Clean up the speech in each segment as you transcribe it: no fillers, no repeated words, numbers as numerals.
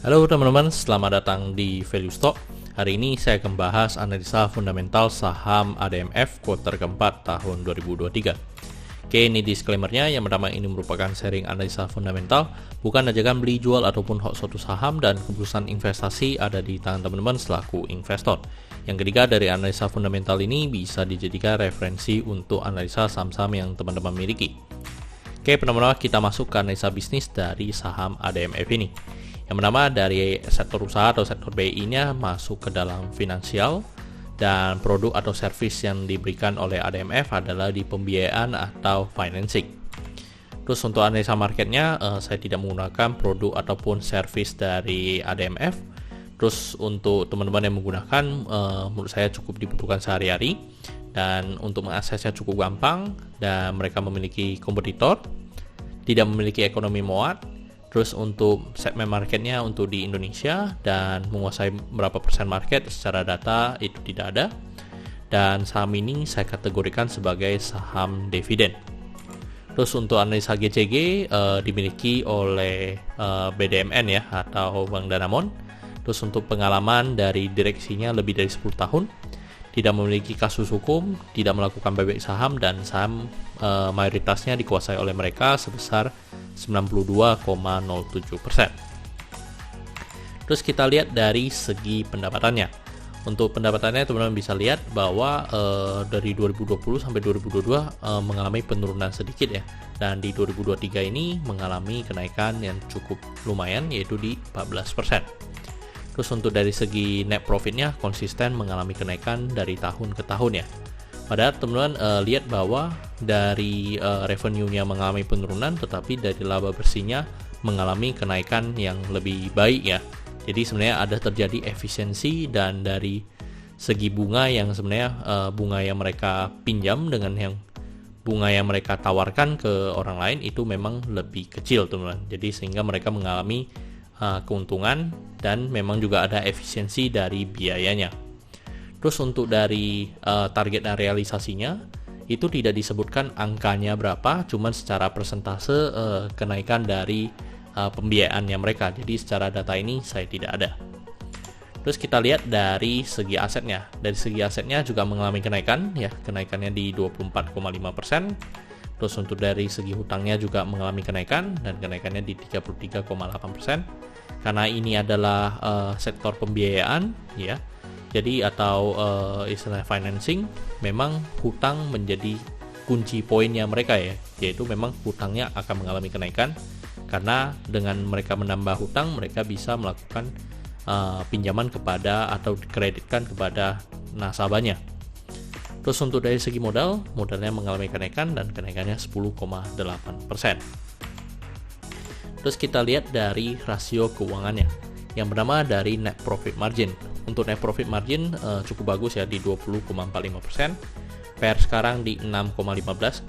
Halo teman-teman, selamat datang di Value Stock. Hari ini saya akan bahas analisa fundamental saham ADMF kuartal keempat tahun 2023. Oke, ini disclaimer-nya. Yang pertama, ini merupakan sharing analisa fundamental, bukan ajakan beli jual ataupun hold suatu saham, dan keputusan investasi ada di tangan teman-teman selaku investor. Yang ketiga, dari analisa fundamental ini bisa dijadikan referensi untuk analisa saham-saham yang teman-teman miliki. Oke, pertama-tama kita masuk ke analisa bisnis dari saham ADMF ini. Yang pertama, dari sektor usaha atau sektor BI-nya masuk ke dalam finansial, dan produk atau service yang diberikan oleh ADMF adalah di pembiayaan atau financing. Terus untuk analisa marketnya, saya tidak menggunakan produk ataupun service dari ADMF. Terus untuk teman-teman yang menggunakan, menurut saya cukup dibutuhkan sehari-hari, dan untuk mengaksesnya cukup gampang, dan mereka memiliki kompetitor, tidak memiliki ekonomi muat. Terus untuk segmen marketnya untuk di Indonesia dan menguasai berapa persen market secara data itu tidak ada. Dan saham ini saya kategorikan sebagai saham dividen. Terus untuk analisa GCG dimiliki oleh BDMN ya, atau Bank Danamon. Terus untuk pengalaman dari direksinya lebih dari 10 tahun, tidak memiliki kasus hukum, tidak melakukan buyback saham, dan saham mayoritasnya dikuasai oleh mereka sebesar 92,07%. Terus kita lihat dari segi pendapatannya. Untuk pendapatannya teman-teman bisa lihat bahwa dari 2020 sampai 2022 mengalami penurunan sedikit ya. Dan di 2023 ini mengalami kenaikan yang cukup lumayan, yaitu di 14%. Terus untuk dari segi net profitnya konsisten mengalami kenaikan dari tahun ke tahun ya. Padahal teman-teman lihat bahwa dari revenue-nya mengalami penurunan, tetapi dari laba bersihnya mengalami kenaikan yang lebih baik ya. Jadi sebenarnya ada terjadi efisiensi, dan dari segi bunga yang sebenarnya bunga yang mereka pinjam dengan yang bunga yang mereka tawarkan ke orang lain itu memang lebih kecil teman-teman. Jadi sehingga mereka mengalami keuntungan, dan memang juga ada efisiensi dari biayanya. Terus untuk dari target dan realisasinya itu tidak disebutkan angkanya berapa, cuman secara persentase kenaikan dari pembiayaannya mereka. Jadi secara data ini saya tidak ada. Terus kita lihat dari segi asetnya. Dari segi asetnya juga mengalami kenaikan ya, kenaikannya di 24,5%. Terus untuk dari segi hutangnya juga mengalami kenaikan, dan kenaikannya di 33,8%. Karena ini adalah sektor pembiayaan ya. Jadi atau istilah financing, memang hutang menjadi kunci poinnya mereka ya. Yaitu memang hutangnya akan mengalami kenaikan, karena dengan mereka menambah hutang, mereka bisa melakukan pinjaman kepada atau dikreditkan kepada nasabahnya. Terus untuk dari segi modalnya mengalami kenaikan, dan kenaikannya 10,8%. Terus kita lihat dari rasio keuangannya. Yang pertama dari net profit margin. Untuk net profit margin cukup bagus ya, di 20,45%. PER sekarang di 6,15.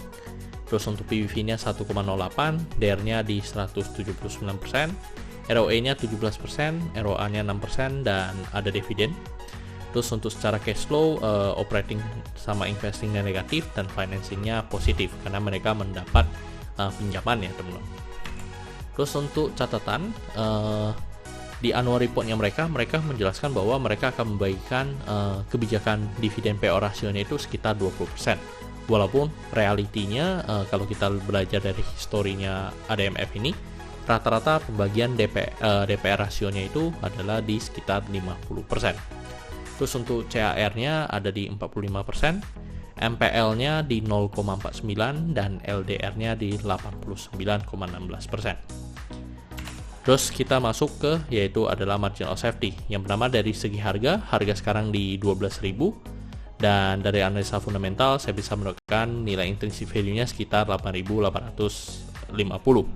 Terus untuk PBV-nya 1,08, DER-nya di 179%, ROE-nya 17%, ROA-nya 6%, dan ada dividen. Terus untuk secara cash flow, operating sama investingnya negatif, dan financingnya positif karena mereka mendapat pinjaman ya teman-teman. Terus untuk catatan di annual reportnya mereka menjelaskan bahwa mereka akan membagikan kebijakan dividen payout ratio-nya itu sekitar 20%. Walaupun realitinya kalau kita belajar dari historinya ADMF ini, rata-rata pembagian DPR rasionya itu adalah di sekitar 50%. Terus untuk CAR-nya ada di 45%, MPL-nya di 0,49, dan LDR-nya di 89,16%. Terus kita masuk ke yaitu adalah margin of safety. Yang pertama dari segi harga sekarang di 12.000, dan dari analisa fundamental saya bisa mendapatkan nilai intrinsic value-nya sekitar 8.850.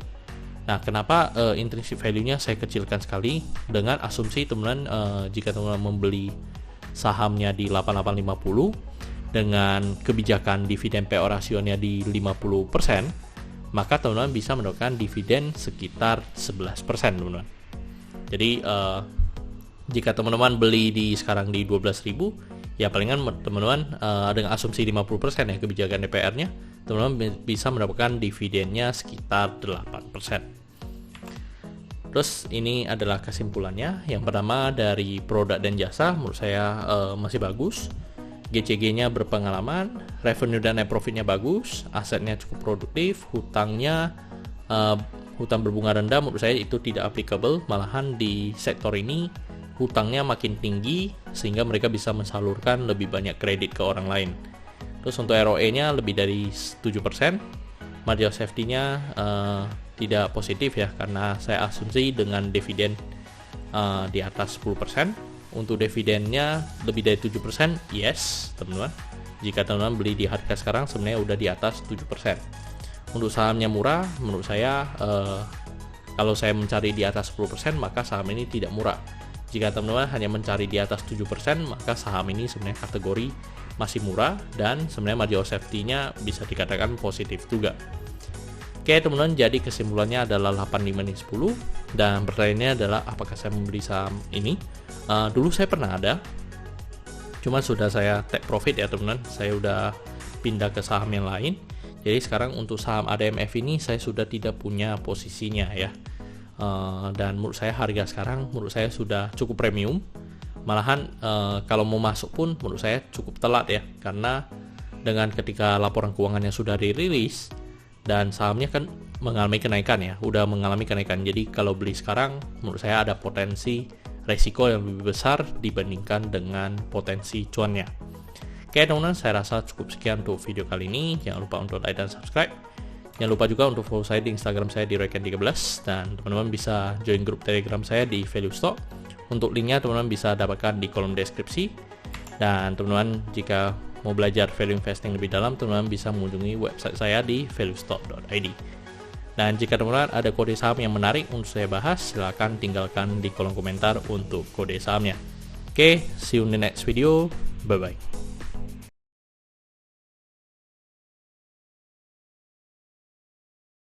Nah, kenapa intrinsic value-nya saya kecilkan sekali? Dengan asumsi teman-teman jika teman-teman membeli sahamnya di 8850 dengan kebijakan dividen payout ratio-nya di 50%, maka teman-teman bisa mendapatkan dividen sekitar 11% teman-teman. Jadi jika teman-teman beli sekarang di 12.000, ya palingan teman-teman dengan asumsi 50% ya kebijakan DPR-nya, teman-teman bisa mendapatkan dividennya sekitar 8%. Terus ini adalah kesimpulannya. Yang pertama, dari produk dan jasa menurut saya masih bagus. GCG-nya berpengalaman, revenue dan net profit-nya bagus, asetnya cukup produktif, hutang berbunga rendah menurut saya itu tidak applicable. Malahan di sektor ini hutangnya makin tinggi sehingga mereka bisa mensalurkan lebih banyak kredit ke orang lain. Terus untuk ROE-nya lebih dari 7%, margin of safety-nya tidak positif ya, karena saya asumsi dengan dividen di atas 10%. Untuk dividennya lebih dari 7%, yes teman-teman. Jika teman-teman beli di harga sekarang sebenarnya udah di atas 7%. Untuk sahamnya murah, menurut saya kalau saya mencari di atas 10% maka saham ini tidak murah. Jika teman-teman hanya mencari di atas 7%, maka saham ini sebenarnya kategori masih murah dan sebenarnya margin of safety-nya bisa dikatakan positif juga. Oke teman-teman, jadi kesimpulannya adalah 8, 5, 10. Dan pertanyaannya adalah apakah saya membeli saham ini? Dulu saya pernah ada, cuma sudah saya take profit ya teman-teman. Saya udah pindah ke saham yang lain. Jadi sekarang untuk saham ADMF ini saya sudah tidak punya posisinya ya. Dan menurut saya harga sekarang menurut saya sudah cukup premium. Malahan kalau mau masuk pun menurut saya cukup telat ya, karena dengan ketika laporan keuangannya sudah dirilis dan sahamnya kan mengalami kenaikan ya, udah mengalami kenaikan. Jadi kalau beli sekarang menurut saya ada potensi resiko yang lebih besar dibandingkan dengan potensi cuannya. Oke teman-teman, saya rasa cukup sekian untuk video kali ini. Jangan lupa untuk like dan subscribe. Jangan lupa juga untuk follow saya di Instagram saya di Reken13, dan teman-teman bisa join grup Telegram saya di Value Stock. Untuk linknya teman-teman bisa dapatkan di kolom deskripsi. Dan teman-teman jika mau belajar value investing lebih dalam, teman-teman bisa mengunjungi website saya di valuestock.id. Dan jika teman-teman ada kode saham yang menarik untuk saya bahas, silahkan tinggalkan di kolom komentar untuk kode sahamnya. Oke, see you in the next video. Bye-bye.